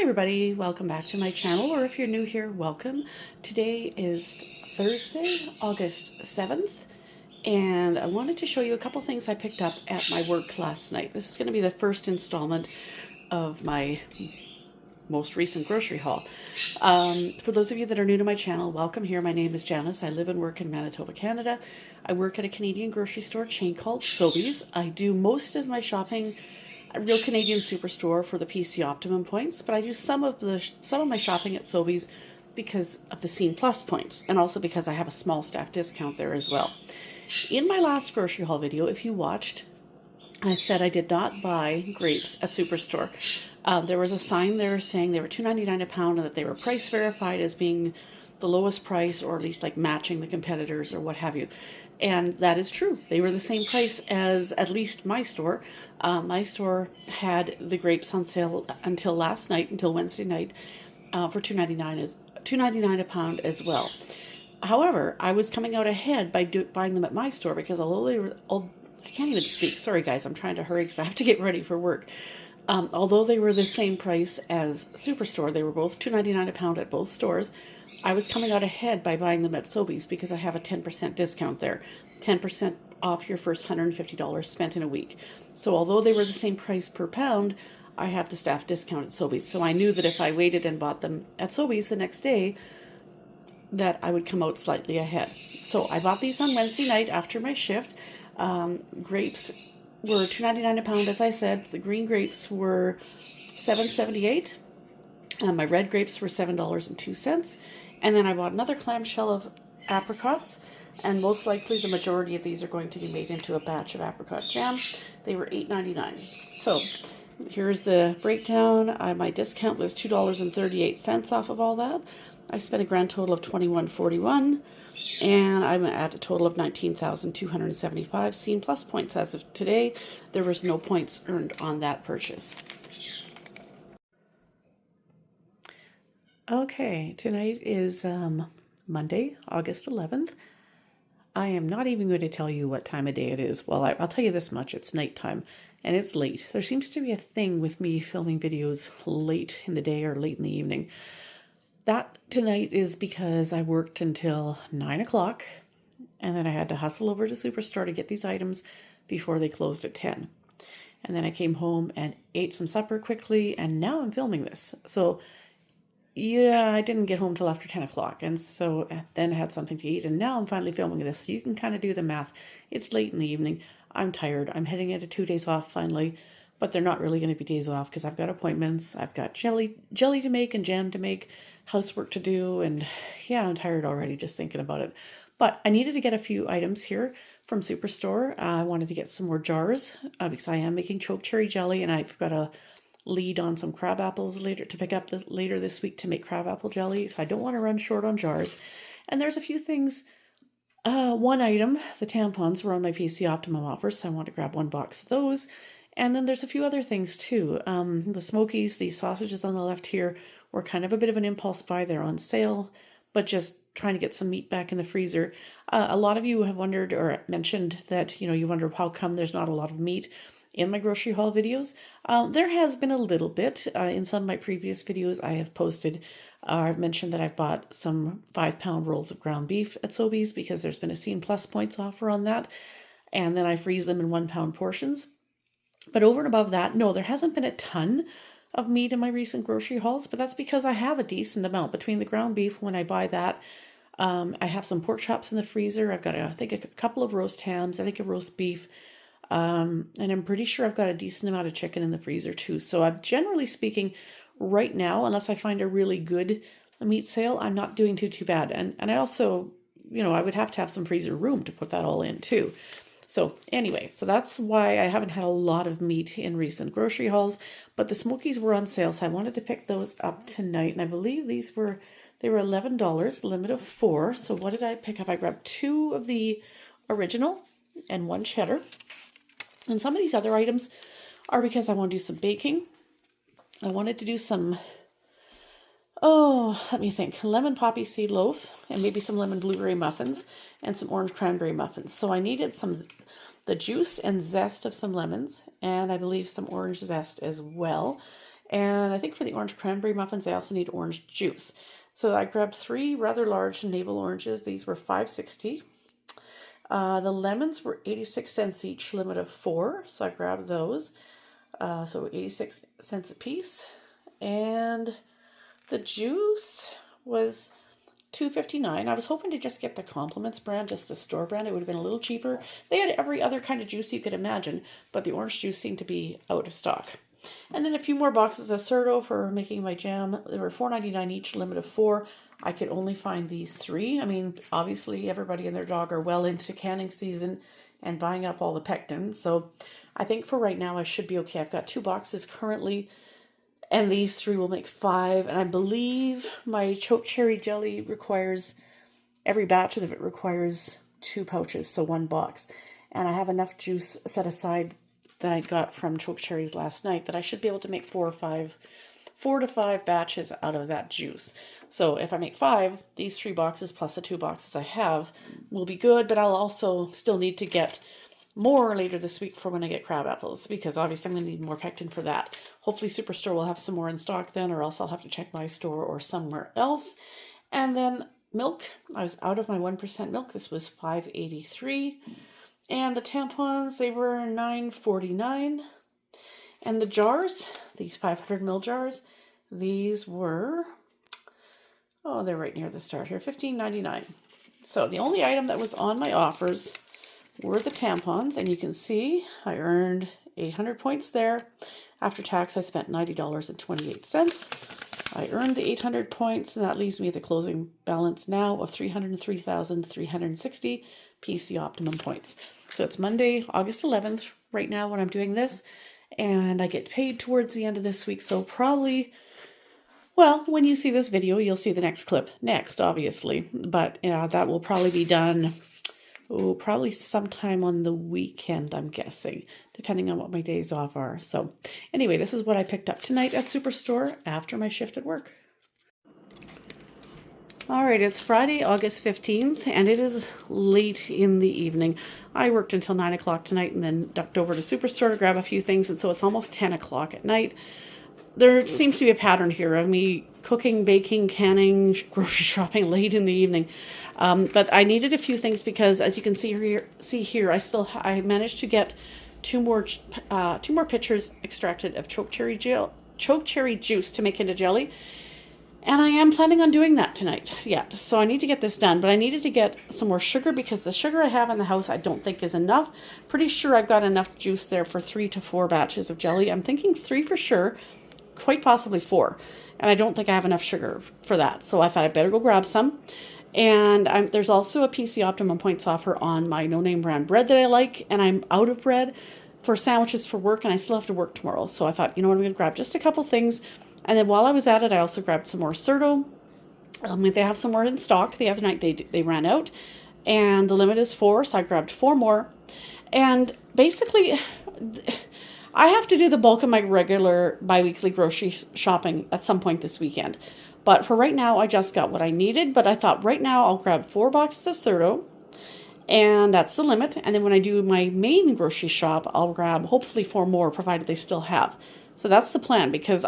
Hi everybody, welcome back to my channel, or if you're new here, welcome. Today is Thursday, August 7th, and I wanted to show you a couple things I picked up at my work last night. This is going to be the first installment of my most recent grocery haul. For those of you that are new to my channel, welcome here. My name is Janice. I live and work in Manitoba, Canada. I work at a Canadian grocery store chain called Sobeys. I do most of my shopping at Real Canadian Superstore for the PC Optimum points, but I do some of my shopping at Sobeys because of the Scene Plus points, and also because I have a small staff discount there as well. In my last grocery haul video, if you watched, I said I did not buy grapes at Superstore. There was a sign there saying they were $2.99 a pound and that they were price verified as being the lowest price, or at least like matching the competitors or what have you. And that is true. They were the same price as at least my store. My store had the grapes on sale until last night, until Wednesday night, for $2.99 a pound as well. However, I was coming out ahead by buying them at my store because although they were, I can't even speak. Sorry guys, I'm trying to hurry because I have to get ready for work. Although they were the same price as Superstore, they were both $2.99 a pound at both stores. I was coming out ahead by buying them at Sobeys because I have a 10% discount there. 10% off your first $150 spent in a week. So although they were the same price per pound, I have the staff discount at Sobeys. So I knew that if I waited and bought them at Sobeys the next day, that I would come out slightly ahead. So I bought these on Wednesday night after my shift. Grapes were $2.99 a pound, as I said. The green grapes were $7.78. My red grapes were $7.02. And then I bought another clamshell of apricots, and most likely the majority of these are going to be made into a batch of apricot jam. They were $8.99. So here's the breakdown. My discount was $2.38 off of all that. I spent a grand total of $21.41, and I'm at a total of 19,275 Scene Plus points as of today. There was no points earned on that purchase. Okay, tonight is Monday, August 11th. I am not even going to tell you what time of day it is. Well, I'll tell you this much. It's nighttime, and it's late. There seems to be a thing with me filming videos late in the day or late in the evening. That tonight is because I worked until 9 o'clock, and then I had to hustle over to Superstore to get these items before they closed at 10. And then I came home and ate some supper quickly, and now I'm filming this. So yeah, I didn't get home till after 10 o'clock, and so then had something to eat, and now I'm finally filming this, so you can kind of do the math. It's late in the evening. I'm tired. I'm heading into 2 days off finally, but they're not really going to be days off because I've got appointments. I've got jelly to make and jam to make, housework to do, and yeah, I'm tired already just thinking about it. But I needed to get a few items here from Superstore. I wanted to get some more jars because I am making choke cherry jelly, and I've got a lead on some crab apples later to pick up later this week to make crab apple jelly, so I don't want to run short on jars. And there's a few things. One item, the tampons, were on my PC Optimum offer, so I want to grab one box of those. And then there's a few other things too. The Smokies, these sausages on the left here, were kind of a bit of an impulse buy. They're on sale, but just trying to get some meat back in the freezer. A lot of you have wondered or mentioned that, you wonder how come there's not a lot of meat in my grocery haul videos. There has been a little bit. In some of my previous videos I have posted, I've mentioned that I've bought some 5-pound rolls of ground beef at Sobeys because there's been a Scene Plus points offer on that, and then I freeze them in 1-pound portions. But over and above that, no, there hasn't been a ton of meat in my recent grocery hauls, but that's because I have a decent amount between the ground beef when I buy that. I have some pork chops in the freezer. I've got, I think, a couple of roast hams, I think a roast beef, and I'm pretty sure I've got a decent amount of chicken in the freezer too. So I'm generally speaking, right now, unless I find a really good meat sale, I'm not doing too bad. And I also, I would have to have some freezer room to put that all in too. So anyway, so that's why I haven't had a lot of meat in recent grocery hauls, but the Smokies were on sale, so I wanted to pick those up tonight. And I believe they were $11, limit of 4. So what did I pick up? I grabbed 2 of the original and 1 cheddar. And some of these other items are because I want to do some baking. I wanted to do some, let me think, lemon poppy seed loaf and maybe some lemon blueberry muffins and some orange cranberry muffins. So I needed the juice and zest of some lemons, and I believe some orange zest as well. And I think for the orange cranberry muffins, I also need orange juice. So I grabbed 3 rather large navel oranges. These were $5.60. The lemons were 86 cents each, limit of 4. So I grabbed those. So 86 cents a piece. And the juice was $2.59. I was hoping to just get the Compliments brand, just the store brand. It would have been a little cheaper. They had every other kind of juice you could imagine, but the orange juice seemed to be out of stock. And then a few more boxes of Certo for making my jam. They were $4.99 each, limit of 4. I could only find these 3. I mean, obviously everybody and their dog are well into canning season and buying up all the pectin. So I think for right now I should be okay. I've got 2 boxes currently, and these 3 will make 5. And I believe my choke cherry jelly requires, every batch of it requires 2 pouches, so 1 box. And I have enough juice set aside that I got from choke cherries last night that I should be able to make 4 to 5 batches out of that juice. So if I make 5, these 3 boxes plus the 2 boxes I have will be good, but I'll also still need to get more later this week for when I get crab apples, because obviously I'm going to need more pectin for that. Hopefully Superstore will have some more in stock then, or else I'll have to check my store or somewhere else. And then milk, I was out of my 1% milk. This was $5.83. And the tampons, they were $9.49. And the jars, these 500 ml jars, these were, oh, they're right near the start here, $15.99. So the only item that was on my offers were the tampons, and you can see I earned 800 points there. After tax, I spent $90.28. I earned the 800 points, and that leaves me at the closing balance now of 303,360 PC Optimum points. So it's Monday, August 11th, right now when I'm doing this, and I get paid towards the end of this week, so probably, well, when you see this video, you'll see the next clip next, obviously, but that will probably be done, probably sometime on the weekend, I'm guessing, depending on what my days off are. So anyway, this is what I picked up tonight at Superstore after my shift at work. All right, it's Friday, August 15th, and it is late in the evening. I worked until 9 o'clock tonight and then ducked over to Superstore to grab a few things, and so it's almost 10 o'clock at night. There seems to be a pattern here of me cooking, baking, canning, grocery shopping late in the evening. But I needed a few things because, as you can see here, I managed to get two more pitchers extracted of choke cherry juice to make into jelly. And I am planning on doing that tonight yet. So I need to get this done. But I needed to get some more sugar because the sugar I have in the house I don't think is enough. Pretty sure I've got enough juice there for 3 to 4 batches of jelly. I'm thinking 3 for sure, quite possibly 4. And I don't think I have enough sugar for that. So I thought I'd better go grab some. And there's also a PC Optimum points offer on my no-name brand bread that I like. And I'm out of bread for sandwiches for work, and I still have to work tomorrow. So I thought, you know what, I'm going to grab just a couple things. And then while I was at it, I also grabbed some more Certo. They have some more in stock. The other night they ran out, and the limit is 4, so I grabbed 4 more. And basically, I have to do the bulk of my regular bi-weekly grocery shopping at some point this weekend. But for right now, I just got what I needed. But I thought right now I'll grab 4 boxes of Certo, and that's the limit. And then when I do my main grocery shop, I'll grab hopefully 4 more, provided they still have. So that's the plan, because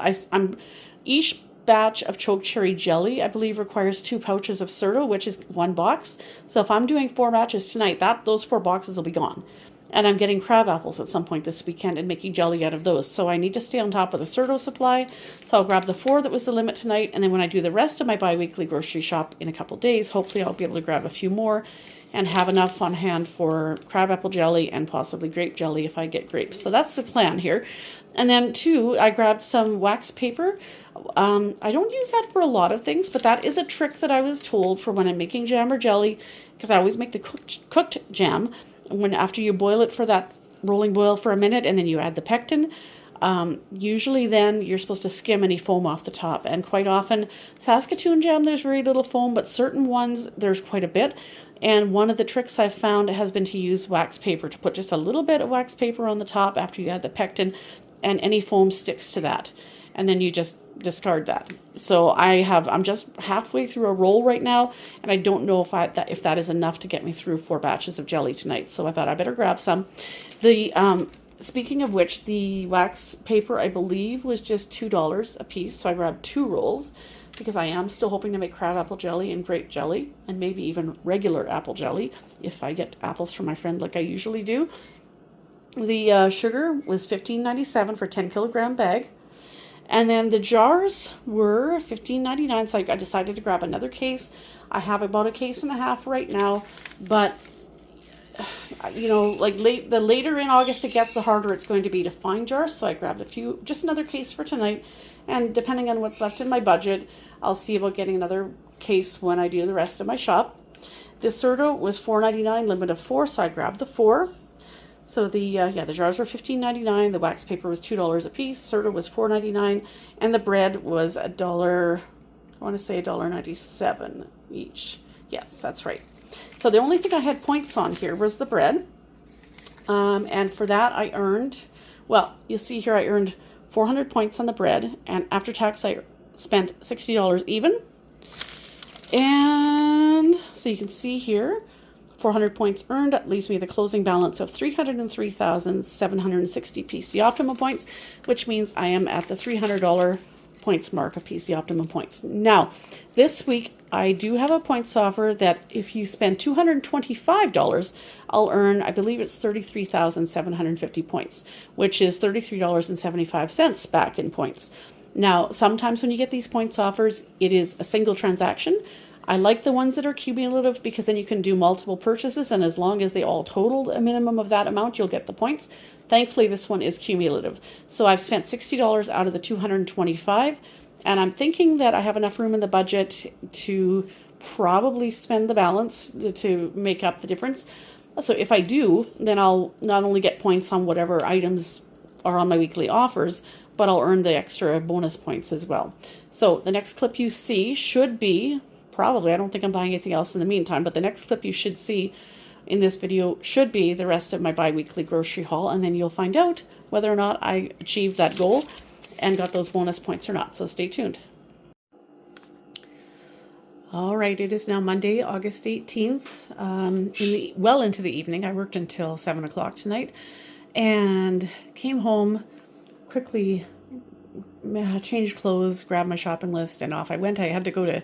each batch of choke cherry jelly, I believe, requires 2 pouches of Certo, which is 1 box. So if I'm doing 4 batches tonight, those 4 boxes will be gone. And I'm getting crab apples at some point this weekend and making jelly out of those. So I need to stay on top of the Certo supply. So I'll grab the 4 that was the limit tonight. And then when I do the rest of my bi-weekly grocery shop in a couple days, hopefully I'll be able to grab a few more and have enough on hand for crab apple jelly and possibly grape jelly if I get grapes. So that's the plan here. And then 2, I grabbed some wax paper. I don't use that for a lot of things, but that is a trick that I was told for when I'm making jam or jelly, because I always make the cooked jam after you boil it for that rolling boil for a minute, and then you add the pectin. Usually then you're supposed to skim any foam off the top, and quite often Saskatoon jam there's very little foam, but certain ones there's quite a bit. And one of the tricks I've found has been to use wax paper, to put just a little bit of wax paper on the top after you add the pectin, and any foam sticks to that, and then you just discard that. So I'm just halfway through a roll right now, and I don't know if that is enough to get me through 4 batches of jelly tonight. So I thought I better grab some. The speaking of which, the wax paper, I believe, was just $2 a piece. So I grabbed 2 rolls because I am still hoping to make crab apple jelly and grape jelly and maybe even regular apple jelly if I get apples from my friend like I usually do. The sugar was $15.97 for a 10-kilogram bag. And then the jars were $15.99, so I decided to grab another case. I have about a case and a half right now, but you know, like the later in August it gets, the harder it's going to be to find jars. So I grabbed a few, just another case for tonight. And depending on what's left in my budget, I'll see about getting another case when I do the rest of my shop. The Serta was $4.99, limit of 4, so I grabbed the 4. So the jars were $15.99. The wax paper was $2 a piece. Serta was $4.99, and the bread was $1. I want to say $1.97 each. Yes, that's right. So the only thing I had points on here was the bread, and for that I earned, well, you'll see here I earned 400 points on the bread, and after tax I spent $60 even. And so you can see here, 400 points earned, that leaves me the closing balance of 303,760 PC Optimum points, which means I am at the $300 points mark of PC Optimum points. Now, this week I do have a points offer that if you spend $225, I'll earn, I believe it's 33,750 points, which is $33.75 back in points. Now, sometimes when you get these points offers, it is a single transaction. I like the ones that are cumulative because then you can do multiple purchases, and as long as they all totaled a minimum of that amount, you'll get the points. Thankfully, this one is cumulative. So I've spent $60 out of the $225, and I'm thinking that I have enough room in the budget to probably spend the balance to make up the difference. So if I do, then I'll not only get points on whatever items are on my weekly offers, but I'll earn the extra bonus points as well. So the next clip you see should be, probably, I don't think I'm buying anything else in the meantime, but the next clip you should see in this video should be the rest of my bi-weekly grocery haul, and then you'll find out whether or not I achieved that goal and got those bonus points or not. So stay tuned. All right, it is now Monday, August 18th, well into the evening. I worked until 7 o'clock tonight and came home, quickly changed clothes, grabbed my shopping list, and off I went. I had to go to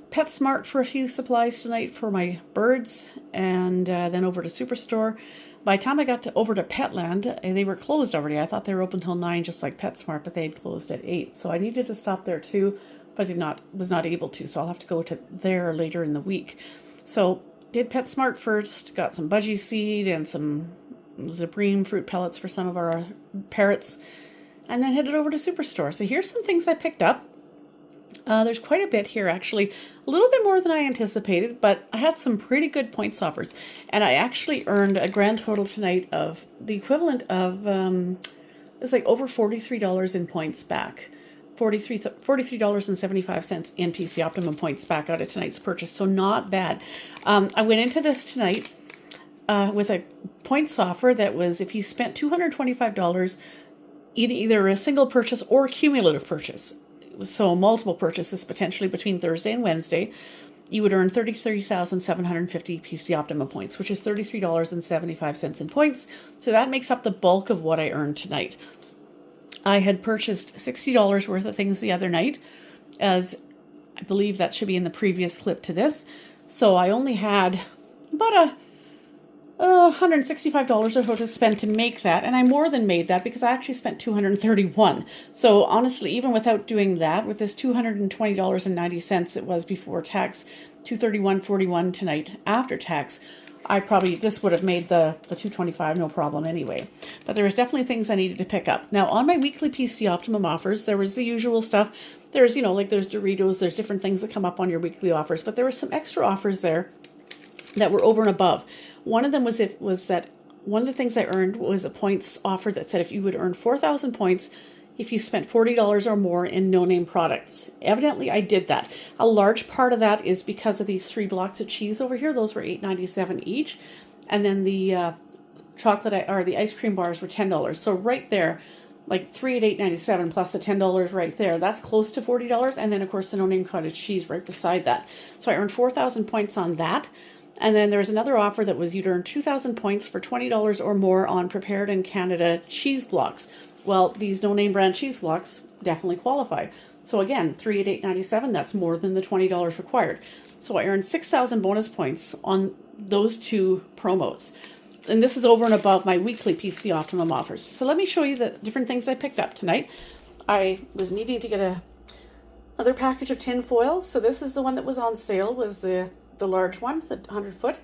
PetSmart for a few supplies tonight for my birds, and then over to Superstore. By the time I got over to Petland, they were closed already. I thought they were open till 9, just like PetSmart, but they had closed at 8. So I needed to stop there too, but was not able to. So I'll have to go to there later in the week. So did PetSmart first, got some budgie seed and some Supreme fruit pellets for some of our parrots, and then headed over to Superstore. So here's some things I picked up. There's quite a bit here, actually, a little bit more than I anticipated, but I had some pretty good points offers, and I actually earned a grand total tonight of the equivalent of, it's like over $43 in points back, $43.75 in PC Optimum points back out of tonight's purchase, so not bad. I went into this tonight with a points offer that was, if you spent $225, either a single purchase or a cumulative purchase, so multiple purchases potentially between Thursday and Wednesday, you would earn 33,750 PC Optimum points, which is $33.75 in points. So that makes up the bulk of what I earned tonight. I had purchased $60 worth of things the other night, as I believe that should be in the previous clip to this. So I only had about $165 or so to spend to make that, and I more than made that because I actually spent $231. So honestly, even without doing that, with this $220.90 it was before tax, $231.41 tonight after tax, this would have made the $225 no problem anyway. But there was definitely things I needed to pick up. Now on my weekly PC Optimum offers, there was the usual stuff. There's, like there's Doritos, there's different things that come up on your weekly offers, but there were some extra offers there that were over and above. One of them was that one of the things I earned was a points offer that said if you would earn 4,000 points if you spent $40 or more in no-name products. Evidently, I did that. A large part of that is because of these 3 blocks of cheese over here. Those were $8.97 each, and then the the ice cream bars were $10. So right there, like 3 at $8.97 plus the $10 right there, that's close to $40. And then of course the no-name cottage cheese right beside that. So I earned 4,000 points on that. And then there's another offer that was you'd earn 2,000 points for $20 or more on prepared in Canada cheese blocks. Well, these no-name brand cheese blocks definitely qualify. So again, 3 at $8.97, that's more than the $20 required. So I earned 6,000 bonus points on those two promos. And this is over and above my weekly PC Optimum offers. So let me show you the different things I picked up tonight. I was needing to get another package of tin foil. So this is the one that was on sale, was the large one, the 100 foot,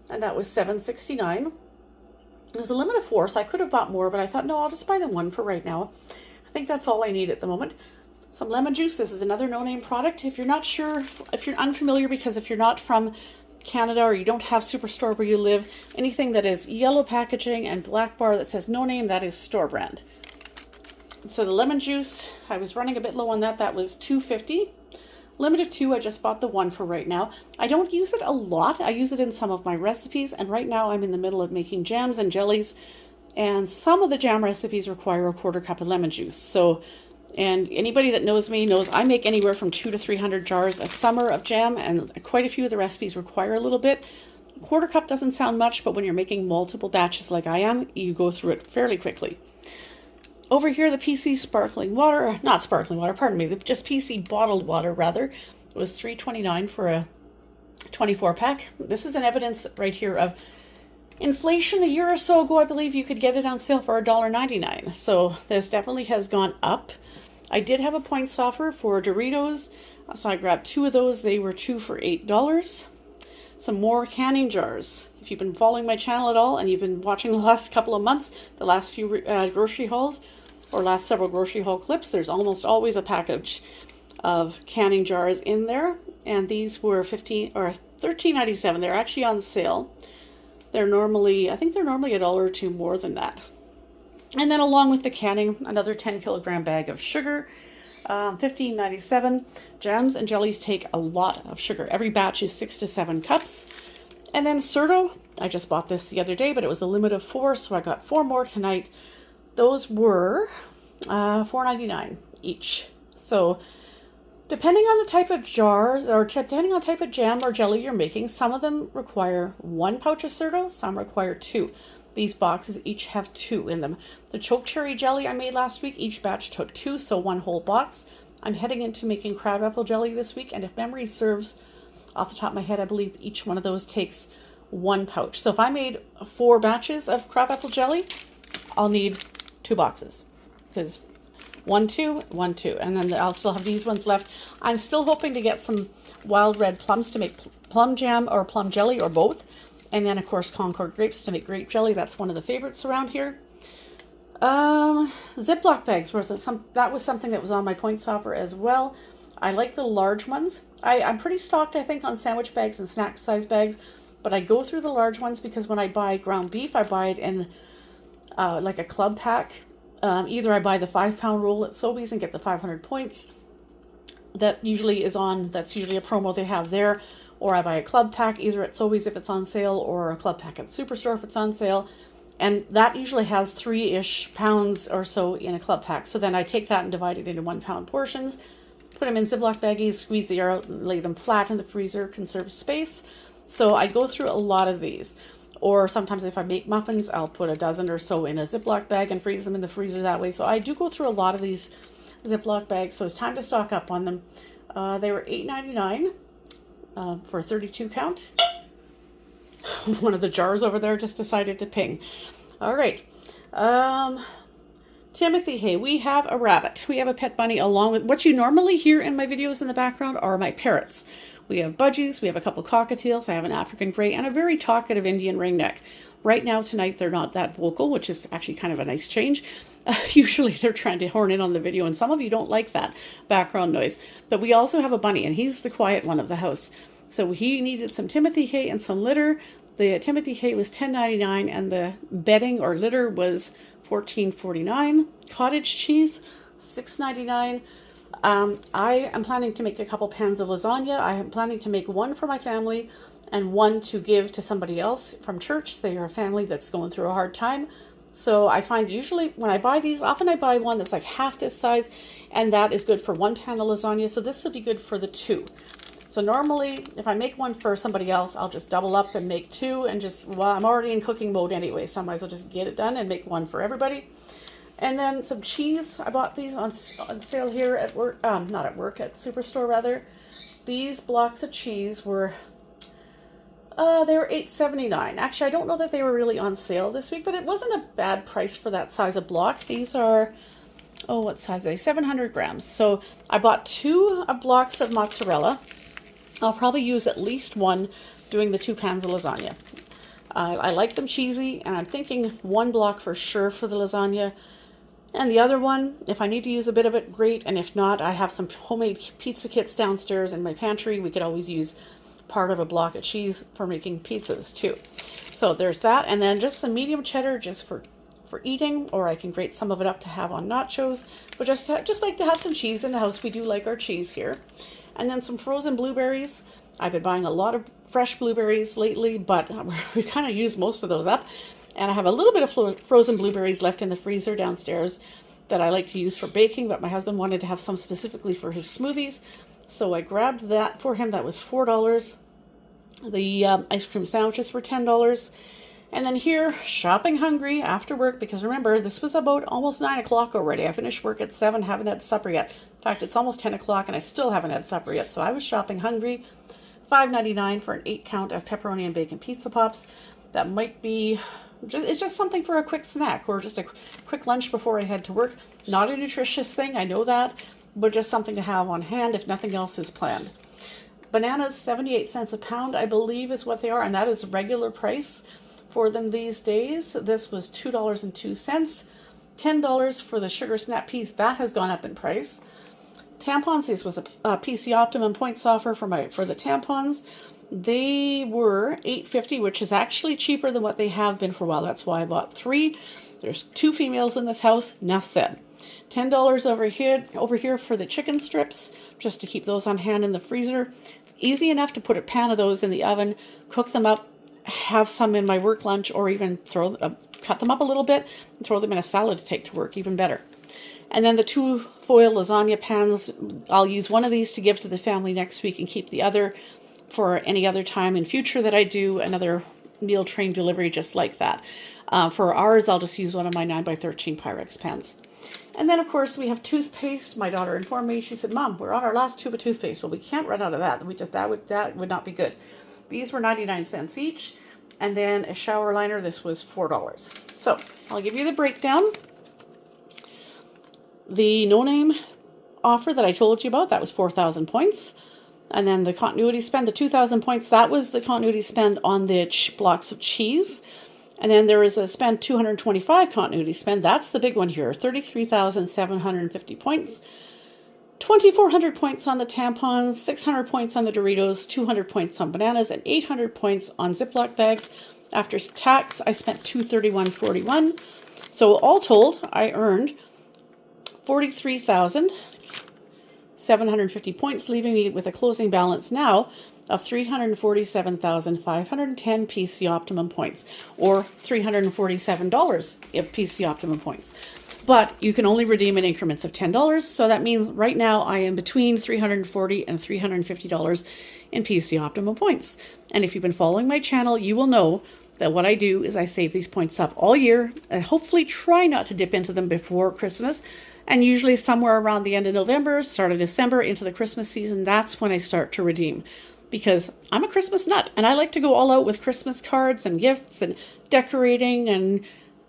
and that was $7.69. It was a limit of 4, so I could have bought more, but I thought, no, I'll just buy the one for right now. I think that's all I need at the moment. Some lemon juice. This is another no-name product. If you're not sure, if you're unfamiliar, because if you're not from Canada or you don't have Superstore where you live, anything that is yellow packaging and black bar that says no name, that is store brand. So the lemon juice, I was running a bit low on that. That was $2.50. Limit of 2, I just bought the one for right now. I don't use it a lot. I use it in some of my recipes, and right now I'm in the middle of making jams and jellies, and some of the jam recipes require a 1/4 cup of lemon juice. So, and anybody that knows me knows I make anywhere from 200 to 300 jars a summer of jam, and quite a few of the recipes require a little bit. 1/4 cup doesn't sound much, but when you're making multiple batches like I am, you go through it fairly quickly. Over here, the PC sparkling water, not sparkling water, pardon me, just PC bottled water, rather. It was $3.29 for a 24 pack. This is an evidence right here of inflation. A year or so ago, I believe you could get it on sale for $1.99. So this definitely has gone up. I did have a points offer for Doritos, so I grabbed 2 of those. They were 2 for $8. Some more canning jars. If you've been following my channel at all and you've been watching the last couple of months, the last few grocery hauls, or last several grocery haul clips, there's almost always a package of canning jars in there, and these were $13.97. They're actually on sale. They're normally, I think they're normally $1 or $2 more than that. And then along with the canning, another 10-kilogram bag of sugar, $15.97. Jams and jellies take a lot of sugar. Every batch is 6 to 7 cups. And then Certo, I just bought this the other day, but it was a limit of 4, so I got 4 more tonight. Those were $4.99 each. So depending on the type of jars, or depending on the type of jam or jelly you're making, some of them require 1 pouch of Certo, some require 2. These boxes each have 2 in them. The choke cherry jelly I made last week, each batch took 2, so 1 whole box. I'm heading into making crabapple jelly this week, and if memory serves, off the top of my head, I believe each one of those takes 1 pouch. So if I made 4 batches of crabapple jelly, I'll need 2 boxes, because 1, 2, 1, 2, and then I'll still have these ones left. I'm still hoping to get some wild red plums to make plum jam or plum jelly, or both, and then of course Concord grapes to make grape jelly. That's one of the favorites around here. Ziploc bags that was something that was on my points offer as well. I like the large ones. I'm pretty stocked, I think, on sandwich bags and snack size bags, but I go through the large ones because when I buy ground beef, I buy it in like a club pack. Either I buy the 5-pound roll at Sobeys and get the 500 points. That's usually a promo they have there. Or I buy a club pack either at Sobeys if it's on sale, or a club pack at Superstore if it's on sale. And that usually has 3-ish pounds or so in a club pack. So then I take that and divide it into 1-pound portions, put them in Ziploc baggies, squeeze the air out, and lay them flat in the freezer, conserve space. So I go through a lot of these. Or sometimes if I make muffins, I'll put a dozen or so in a Ziploc bag and freeze them in the freezer that way. So I do go through a lot of these Ziploc bags, so it's time to stock up on them. They were $8.99 for a 32 count. One of the jars over there just decided to ping. All right. Timothy, hey, we have a rabbit. We have a pet bunny, along with what you normally hear in my videos in the background are my parrots. We have budgies, we have a couple cockatiels, I have an African gray, and a very talkative Indian ringneck. Right now, tonight, they're not that vocal, which is actually kind of a nice change. Usually they're trying to horn in on the video, and some of you don't like that background noise. But we also have a bunny, and he's the quiet one of the house. So he needed some Timothy hay and some litter. The Timothy hay was $10.99, and the bedding or litter was $14.49. Cottage cheese, $6.99. I am planning to make a couple pans of lasagna. I am planning to make one for my family and one to give to somebody else from church. They are a family that's going through a hard time. So I find usually when I buy these, often I buy one that's like half this size, and that is good for 1 pan of lasagna. So this will be good for the 2. So normally, if I make one for somebody else, I'll just double up and make two and just, well, I'm already in cooking mode anyway, so I might as well just get it done and make one for everybody. And then some cheese. I bought these on sale here at work, not at work, at Superstore rather. These blocks of cheese were, they were $8.79. Actually, I don't know that they were really on sale this week, but it wasn't a bad price for that size of block. These are, oh, what size are they? 700 grams. So I bought two blocks of mozzarella. I'll probably use at least one doing the 2 pans of lasagna. I like them cheesy, and I'm thinking one block for sure for the lasagna. And the other one, if I need to use a bit of it, great. And if not, I have some homemade pizza kits downstairs in my pantry. We could always use part of a block of cheese for making pizzas too. So there's that. And then just some medium cheddar just for eating, or I can grate some of it up to have on nachos. But just like to have some cheese in the house. We do like our cheese here. And then some frozen blueberries. I've been buying a lot of fresh blueberries lately, but we kind of used most of those up. And I have a little bit of frozen blueberries left in the freezer downstairs that I like to use for baking, but my husband wanted to have some specifically for his smoothies. So I grabbed that for him. That was $4. The ice cream sandwiches were $10. And then here, shopping hungry after work, because remember, this was about almost 9 o'clock already. I finished work at 7, haven't had supper yet. In fact, it's almost 10 o'clock and I still haven't had supper yet. So I was shopping hungry. $5.99 for an 8-count of pepperoni and bacon pizza pops. That might be, it's just something for a quick snack or just a quick lunch before I head to work. Not a nutritious thing, I know that, but just something to have on hand if nothing else is planned. Bananas, 78 cents a pound, I believe is what they are, and that is regular price for them these days. This was $2.02. $10 for the sugar snap peas. That has gone up in price. Tampons, this was a PC Optimum points offer for the tampons. They were $8.50, which is actually cheaper than what they have been for a while. That's why I bought 3. There's 2 females in this house. Enough said. $10 over here for the chicken strips, just to keep those on hand in the freezer. It's easy enough to put a pan of those in the oven, cook them up, have some in my work lunch, or even cut them up a little bit and throw them in a salad to take to work, even better. And then the 2 foil lasagna pans, I'll use one of these to give to the family next week and keep the other for any other time in future that I do another meal train delivery just like that. For ours, I'll just use one of my 9x13 Pyrex pans. And then, of course, we have toothpaste. My daughter informed me. She said, "Mom, we're on our last tube of toothpaste." Well, we can't run out of that. That would not be good. These were 99 cents each. And then a shower liner. This was $4. So I'll give you the breakdown. The no-name offer that I told you about, that was 4,000 points. And then the continuity spend, the 2,000 points, that was the continuity spend on the blocks of cheese. And then there is a spend 225 continuity spend. That's the big one here, 33,750 points. 2,400 points on the tampons, 600 points on the Doritos, 200 points on bananas, and 800 points on Ziploc bags. After tax, I spent $231.41. So all told, I earned 43,750 points, leaving me with a closing balance now of 347,510 PC Optimum points, or $347 of PC Optimum points. But you can only redeem in increments of $10, so that means right now I am between $340 and $350 in PC Optimum points. And if you've been following my channel, you will know that what I do is I save these points up all year and hopefully try not to dip into them before Christmas. And usually somewhere around the end of November, start of December, into the Christmas season, that's when I start to redeem. Because I'm a Christmas nut, and I like to go all out with Christmas cards and gifts and decorating and,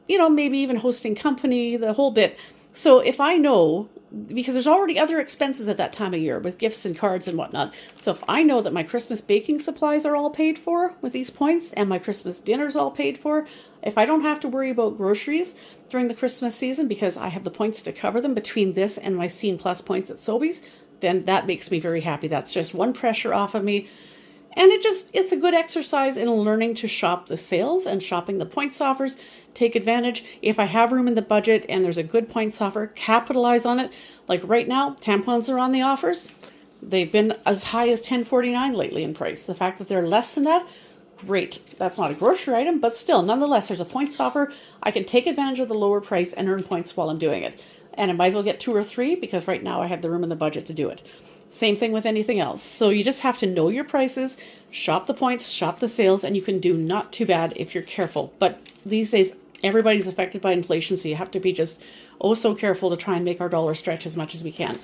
you know, maybe even hosting company, the whole bit. So if I know, because there's already other expenses at that time of year with gifts and cards and whatnot. So if I know that my Christmas baking supplies are all paid for with these points and my Christmas dinner's all paid for, if I don't have to worry about groceries during the Christmas season because I have the points to cover them between this and my Scene Plus points at Sobeys, then that makes me very happy. That's just one pressure off of me. And it's a good exercise in learning to shop the sales and shopping the points offers. Take advantage. If I have room in the budget and there's a good points offer, capitalize on it. Like right now, tampons are on the offers. They've been as high as $10.49 lately in price. The fact that they're less than that, great. That's not a grocery item, but still, nonetheless, there's a points offer. I can take advantage of the lower price and earn points while I'm doing it. And I might as well get 2 or 3 because right now I have the room in the budget to do it. Same thing with anything else. So you just have to know your prices, shop the points, shop the sales, and you can do not too bad if you're careful. But these days, everybody's affected by inflation, so you have to be just oh so careful to try and make our dollar stretch as much as we can.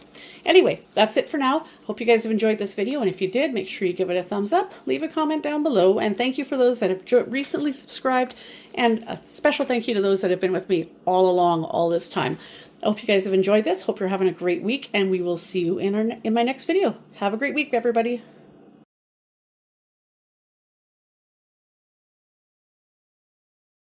Anyway, that's it for now. Hope you guys have enjoyed this video, and if you did, make sure you give it a thumbs up, leave a comment down below, and thank you for those that have recently subscribed, and a special thank you to those that have been with me all along all this time. I hope you guys have enjoyed this. Hope you're having a great week, and we will see you in my next video. Have a great week, everybody.